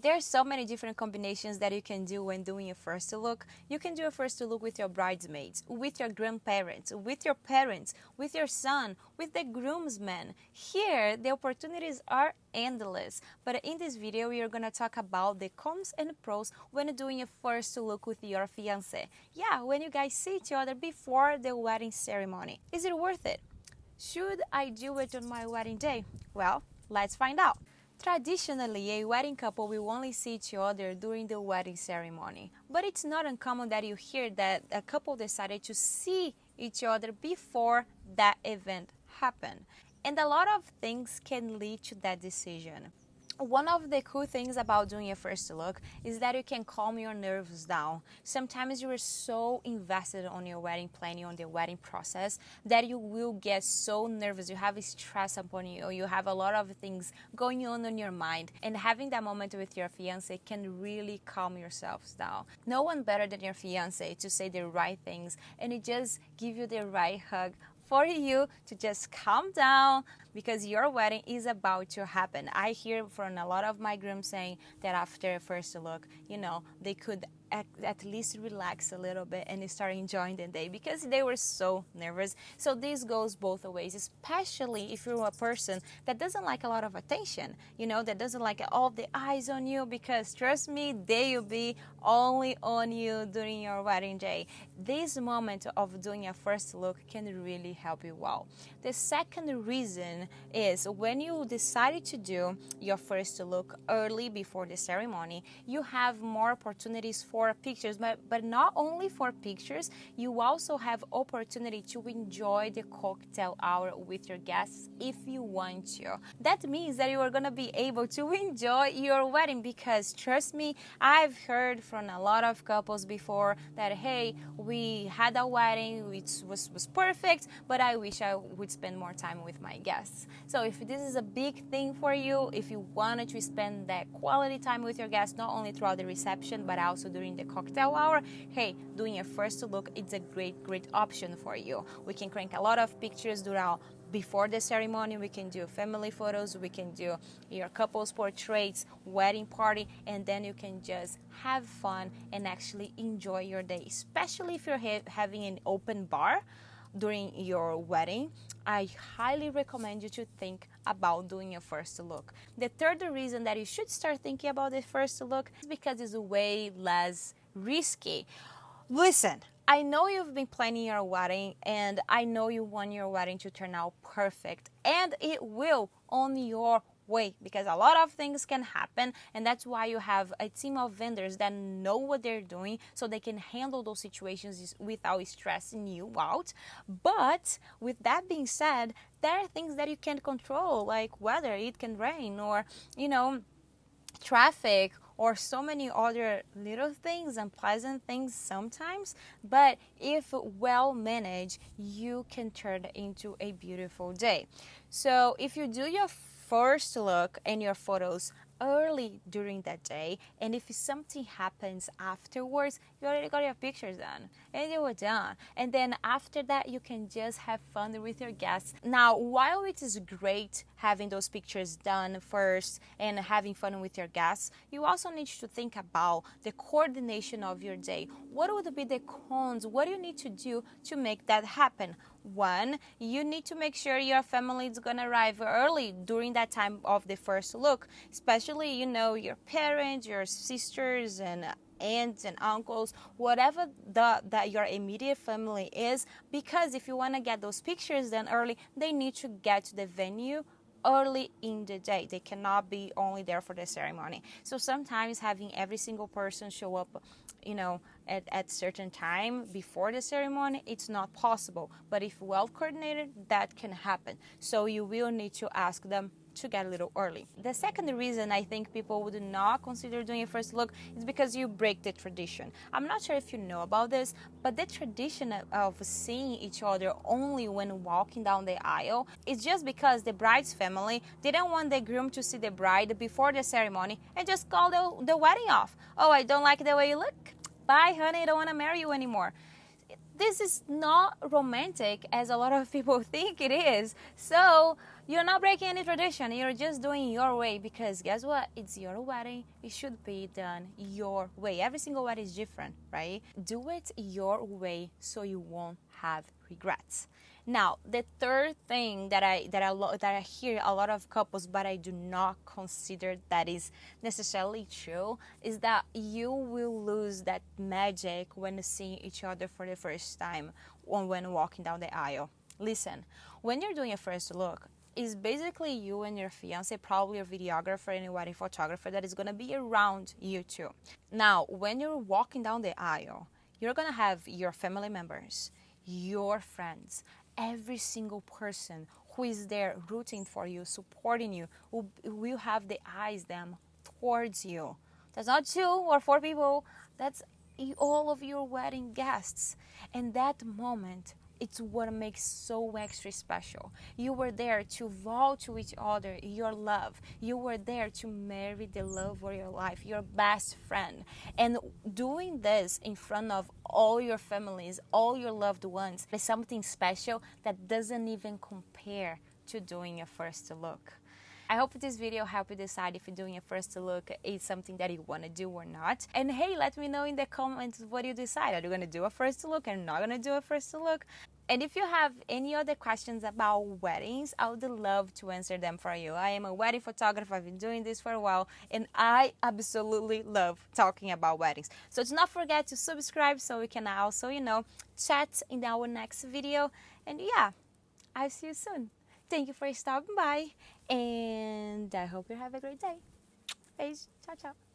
There are so many different combinations that you can do when doing a first look. You can do a first look with your bridesmaids, with your grandparents, with your parents, with your son, with the groomsmen. Here, the opportunities are endless. But in this video, we are going to talk about the cons and pros when doing a first look with your fiancé. Yeah, when you guys see each other before the wedding ceremony. Is it worth it? Should I do it on my wedding day? Well, let's find out. Traditionally, a wedding couple will only see each other during the wedding ceremony. But it's not uncommon that you hear that a couple decided to see each other before that event happened. And a lot of things can lead to that decision. One of the cool things about doing a first look is that you can calm your nerves down. Sometimes you are so invested on your wedding planning, on the wedding process, that you will get so nervous. You have stress upon you. You have a lot of things going on in your mind. And having that moment with your fiancé can really calm yourselves down. No one better than your fiancé to say the right things and it just give you the right hug for you to just calm down because your wedding is about to happen. I hear from a lot of my grooms saying that after a first look, they could at least relax a little bit and start enjoying the day because they were so nervous. So this goes both ways, especially if you're a person that doesn't like a lot of attention, that doesn't like all the eyes on you, because trust me, they will be only on you during your wedding day. This moment of doing a first look can really help you well. The second reason is when you decided to do your first look early before the ceremony, you have more opportunities for pictures, but not only for pictures, you also have opportunity to enjoy the cocktail hour with your guests if you want to. That means that you are going to be able to enjoy your wedding, because trust me, I've heard from a lot of couples before that, hey, we had a wedding which was perfect, but I wish I would spend more time with my guests. So if this is a big thing for you, if you wanted to spend that quality time with your guests, not only throughout the reception but also during the cocktail hour, hey, doing a first look, it's a great option for you. We can crank a lot of pictures before the ceremony. We can do family photos, we can do your couple's portraits, wedding party, and then you can just have fun and actually enjoy your day, especially if you're having an open bar during your wedding. I highly recommend you to think about doing a first look. The third reason that you should start thinking about the first look is because it's way less risky. Listen, I know you've been planning your wedding and I know you want your wedding to turn out perfect, and it will on your way, because a lot of things can happen, and that's why you have a team of vendors that know what they're doing so they can handle those situations without stressing you out. But with that being said, there are things that you can't control, like weather, it can rain, or traffic, or so many other little things, unpleasant things sometimes. But if well managed, you can turn it into a beautiful day. So if you do your first look and your photos early during that day, and if something happens afterwards, you already got your pictures done and you were done, and then after that you can just have fun with your guests. Now, while it is great having those pictures done first and having fun with your guests, you also need to think about the coordination of your day. What would be the cons? What do you need to do to make that happen? One, you need to make sure your family is going to arrive early during that time of the first look, especially, your parents, your sisters and aunts and uncles, whatever that your immediate family is, because if you want to get those pictures done early, they need to get to the venue early in the day. They cannot be only there for the ceremony. So sometimes having every single person show up at certain time before the ceremony, it's not possible. But if well coordinated, that can happen. So you will need to ask them to get a little early. The second reason I think people would not consider doing a first look is because you break the tradition. I'm not sure if you know about this, but the tradition of seeing each other only when walking down the aisle is just because the bride's family didn't want the groom to see the bride before the ceremony and just call the wedding off. Oh, I don't like the way you look. Bye, honey, I don't want to marry you anymore. this is not romantic as a lot of people think it is. So you're not breaking any tradition. You're just doing your way, because guess what? It's your wedding. It should be done your way. Every single wedding is different, right? Do it your way so you won't have regrets. Now, the third thing that I hear a lot of couples, but I do not consider that is necessarily true, is that you will lose that magic when seeing each other for the first time or when walking down the aisle. Listen, when you're doing a first look, it's basically you and your fiance, probably a videographer and a wedding photographer that is going to be around you two. Now, when you're walking down the aisle, you're going to have your family members, your friends, every single person who is there rooting for you, supporting you, who will have the eyes them towards you. That's not 2 or 4 people. That's all of your wedding guests. And that moment, it's what makes so extra special. You were there to vow to each other your love. You were there to marry the love of your life, your best friend. And doing this in front of all your families, all your loved ones, is something special that doesn't even compare to doing a first look. I hope this video helped you decide if doing a first look is something that you want to do or not. And hey, let me know in the comments what you decide. Are you going to do a first look or not going to do a first look? And if you have any other questions about weddings, I would love to answer them for you. I am a wedding photographer. I've been doing this for a while, and I absolutely love talking about weddings. So do not forget to subscribe so we can also, chat in our next video. And yeah, I'll see you soon. Thank you for stopping by, and I hope you have a great day. Beijo. Ciao, ciao.